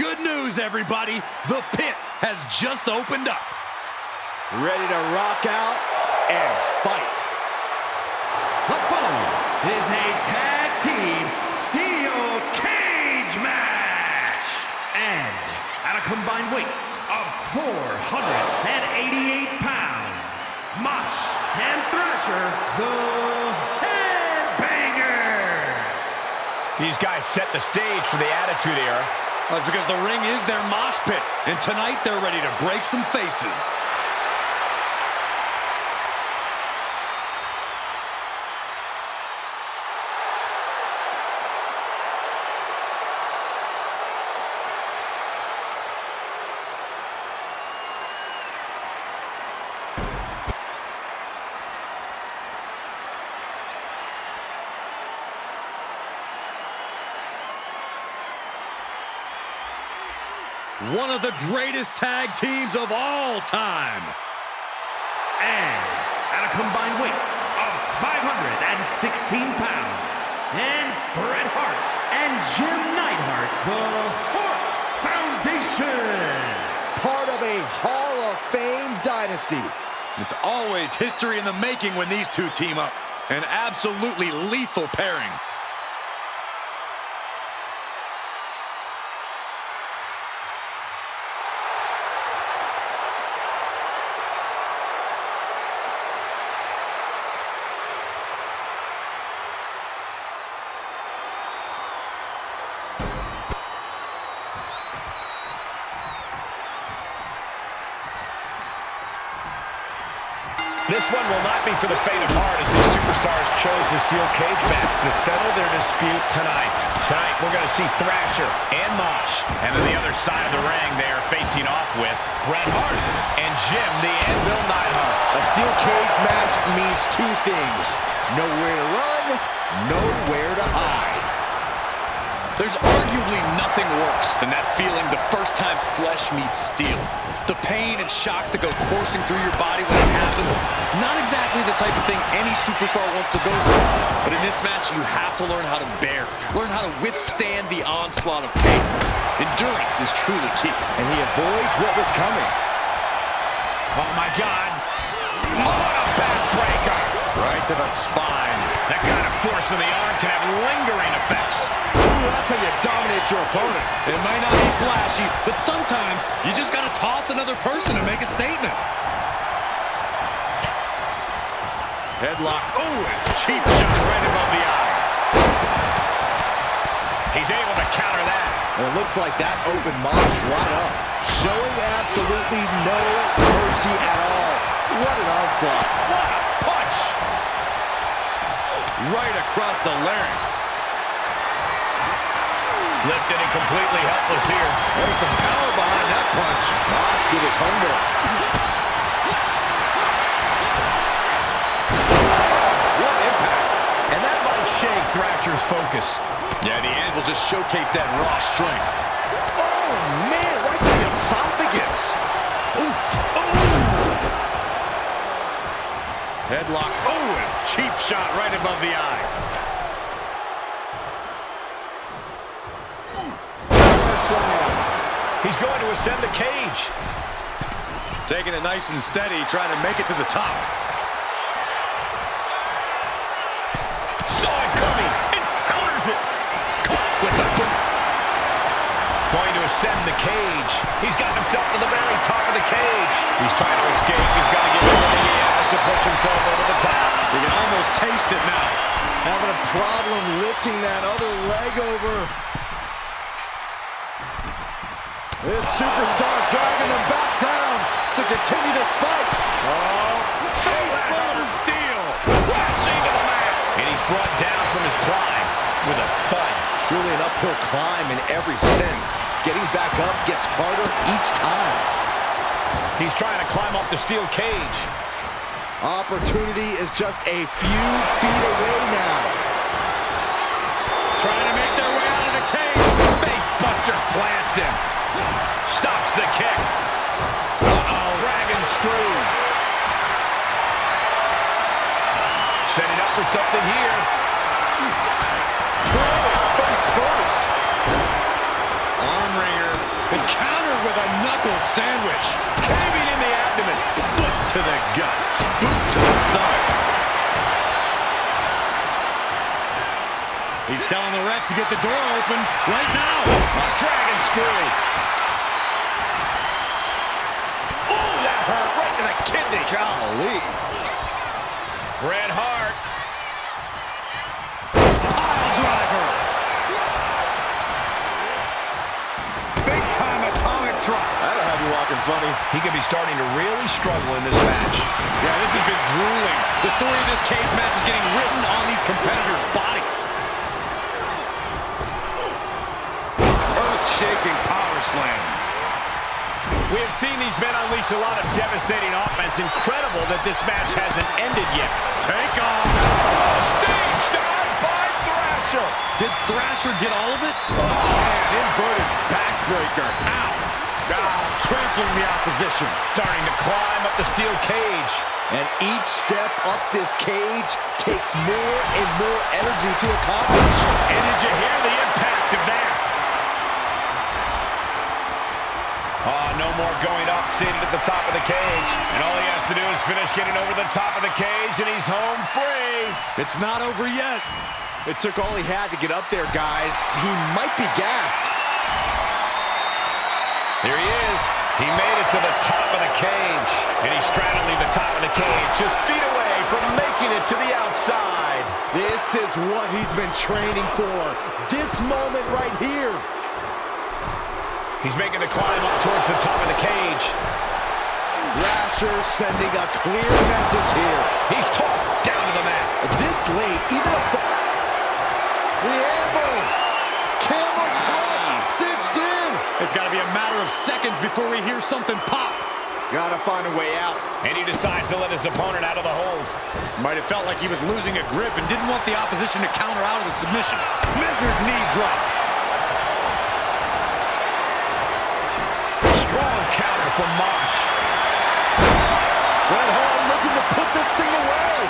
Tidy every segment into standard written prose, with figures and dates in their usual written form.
Good news, everybody. The pit has just opened up. Ready to rock out and fight. The following is a tag team steel cage match. And at a combined weight of 488 pounds, Mosh and Thrasher, the Headbangers. These guys set the stage for the Attitude Era. That's because the ring is their mosh pit, and tonight they're ready to break some faces. One of the greatest tag teams of all time. And at a combined weight of 516 pounds, and Bret Hart and Jim Neidhart, the Hart Foundation. Part of a Hall of Fame dynasty. It's always history in the making when these two team up. An absolutely lethal pairing. This one will not be for the faint of heart as these superstars chose the steel cage match to settle their dispute tonight. Tonight, we're going to see Thrasher and Mosh. And on the other side of the ring, they are facing off with Bret Hart and Jim the Anvil Neidhart. A steel cage match means two things. Nowhere to run, nowhere to hide. There's arguably nothing worse than that feeling the first time flesh meets steel. The pain and shock that go coursing through your body when it happens, not exactly the type of thing any superstar wants to go through. But in this match, you have to learn how to bear, learn how to withstand the onslaught of pain. Endurance is truly key. And he avoids what was coming. Oh, my God. What a backbreaker. Right to the spine. That kind of force in the arm can have lingering effects. Ooh, that's how you dominate your opponent. It might not be flashy, but sometimes you just got to toss another person to make a statement. Headlock. Oh, and cheap shot right above the eye. He's able to counter that. And it looks like that opened Mosh right up, showing absolutely no mercy at all. What an onslaught. What a punch. Right across the larynx. Lifted and completely helpless here. There's some power behind that punch. Mosh did his homework. What impact. And that might shake Thrasher's focus. Yeah, the Anvil just showcased that raw strength. Oh, man, right to the esophagus. Oof. Headlock. Oh, and cheap shot right above the eye. He's going to ascend the cage. Taking it nice and steady, trying to make it to the top. Saw it coming. And counters it. With the boot. Going to ascend the cage. He's got himself to the very top of the cage. He's trying to escape. He's got to give everything he has to push himself over the top. You can almost taste it now. Having a problem lifting that other leg over. This superstar dragging them back down to continue this fight. Oh, face steel. Crashing to the mat. And he's brought down from his climb with a thud. Truly an uphill climb in every sense. Getting back up gets harder each time. He's trying to climb up the steel cage. Opportunity is just a few feet away now. Trying to make their way out of the cage. Face buster plants him. Stops the kick. Uh-oh. Dragon screw. Setting up for something here. Planted face first. Arm wringer. with a knuckle sandwich. Caving in the abdomen. Foot to the gut. Boot to the stomach. He's telling the ref to get the door open right now. A dragon screw. Oh, that hurt right to the kidney. Golly. Bret Hart. Pile driver. Big time atomic drop. That'll have you walking funny. He could be starting to really struggle in this match. Yeah, this has been grueling. The story of this cage match is getting written on these competitors' bodies. Earth-shaking power slam. We have seen these men unleash a lot of devastating offense. Incredible that this match hasn't ended yet. Take off. Stage dive by Thrasher. Did Thrasher get all of it? Man, inverted backbreaker. Ow. Trampling the opposition. Starting to climb up the steel cage. And each step up this cage takes more and more energy to accomplish. And did you hear the impact of that? Oh, no more going up, seated at the top of the cage. And all he has to do is finish getting over the top of the cage, and he's home free. It's not over yet. It took all he had to get up there, guys. He might be gassed. Here he is. He made it to the top of the cage. And he's straddling the top of the cage, just feet away from making it to the outside. This is what he's been training for. This moment right here. He's making the climb up towards the top of the cage. Thrasher sending a clear message here. He's tossed down to the mat. This late, even a... The elbow. Camel clutch cinched in. It's got to be a matter of seconds before we hear something pop. Gotta find a way out. And he decides to let his opponent out of the hold. Might have felt like he was losing a grip and didn't want the opposition to counter out of the submission. Measured knee drop. Strong counter from Mosh. Bret Hart looking to put this thing away.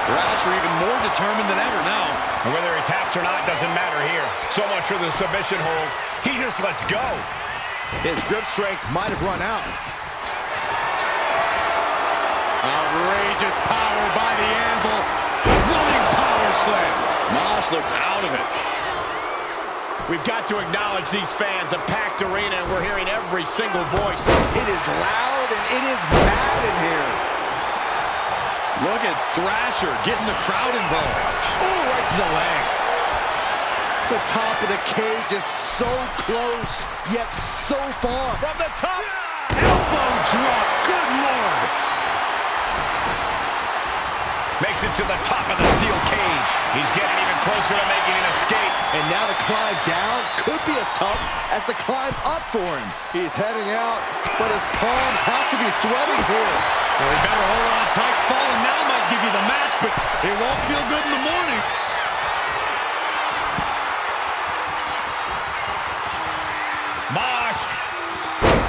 Thrasher even more determined than ever now. And whether he taps or not doesn't matter here. So much for the submission hold. He just lets go. His grip strength might have run out. Outrageous power by the anvil. Running power slam. Mosh looks out of it. We've got to acknowledge these fans. A packed arena, and we're hearing every single voice. It is loud and it is mad in here. Look at Thrasher getting the crowd involved. Oh, right to the leg. The top of the cage is so close, yet so far. From the top. Elbow drop. Good Lord. Makes it to the top of the steel cage. He's getting even closer to making an escape. And now the climb down could be as tough as the climb up for him. He's heading out, but his palms have to be sweating here. Well, he better hold on tight. Falling now might give you the match, but it won't feel good in the morning. Mosh.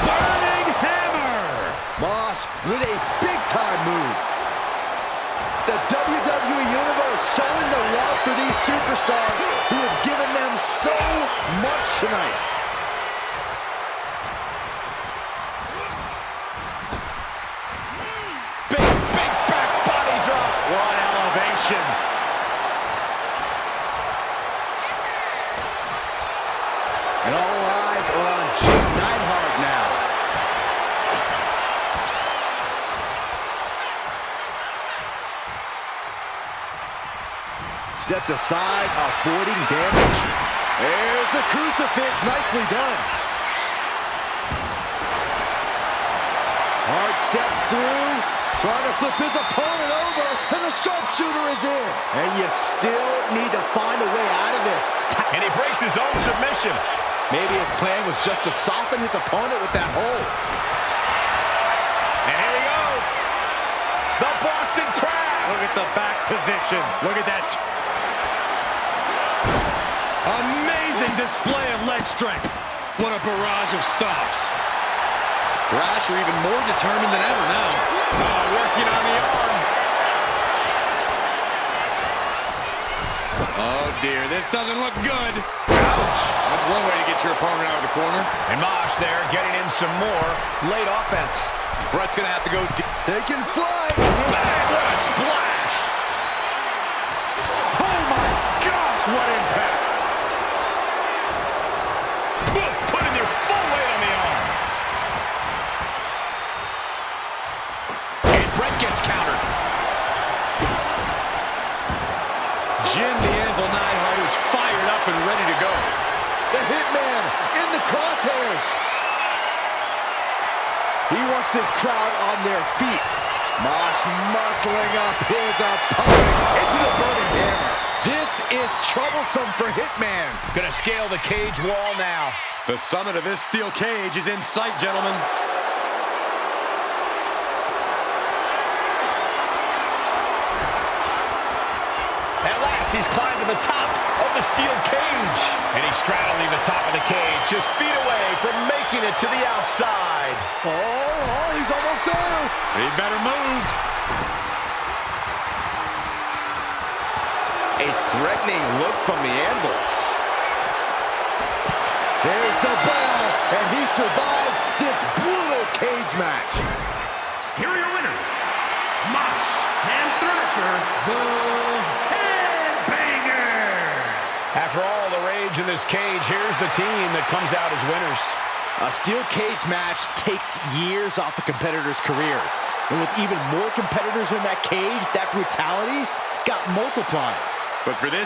Burning hammer. Mosh with a big-time move. The WWE Universe showing the love for these superstars who have given them so much tonight. Big back body drop. What elevation. And all eyes are on Jim Neidhart now. Stepped aside, avoiding damage. There's the crucifix, nicely done. Hart steps through, trying to flip his opponent over, and the sharpshooter is in. And you still need to find a way out of this. And he breaks his own submission. Maybe his plan was just to soften his opponent with that hold. And here we go. The Boston Crab. Look at the back position. Look at that. Amazing display of leg strength. What a barrage of stops. Thrasher even more determined than ever now. Oh, working on the arm. Oh, dear. This doesn't look good. Ouch. That's one way to get your opponent out of the corner. And Mosh there getting in some more late offense. Brett's going to have to go deep. Taking flight. Bang! What a splash! Oh, my gosh, what impact. Oof, putting their full weight on the arm. And Brett gets countered. Jim the Anvil Neidhart is fired up and ready to go. The Hitman in the crosshairs. He wants his crowd on their feet. Mosh muscling up his opponent into the burning hammer. This is troublesome for Hitman. Gonna scale the cage wall now. The summit of this steel cage is in sight, gentlemen. At last, he's climbed to the top of the steel cage. And he's straddling the top of the cage, just feet away from making it to the outside. Oh, he's almost there. He better move. A threatening look from the Anvil. There's the bell, and he survives this brutal cage match. Here are your winners. Mosh and Thresher, the Headbangers. After all the rage in this cage, here's the team that comes out as winners. A steel cage match takes years off a competitor's career. And with even more competitors in that cage, that brutality got multiplied. But for this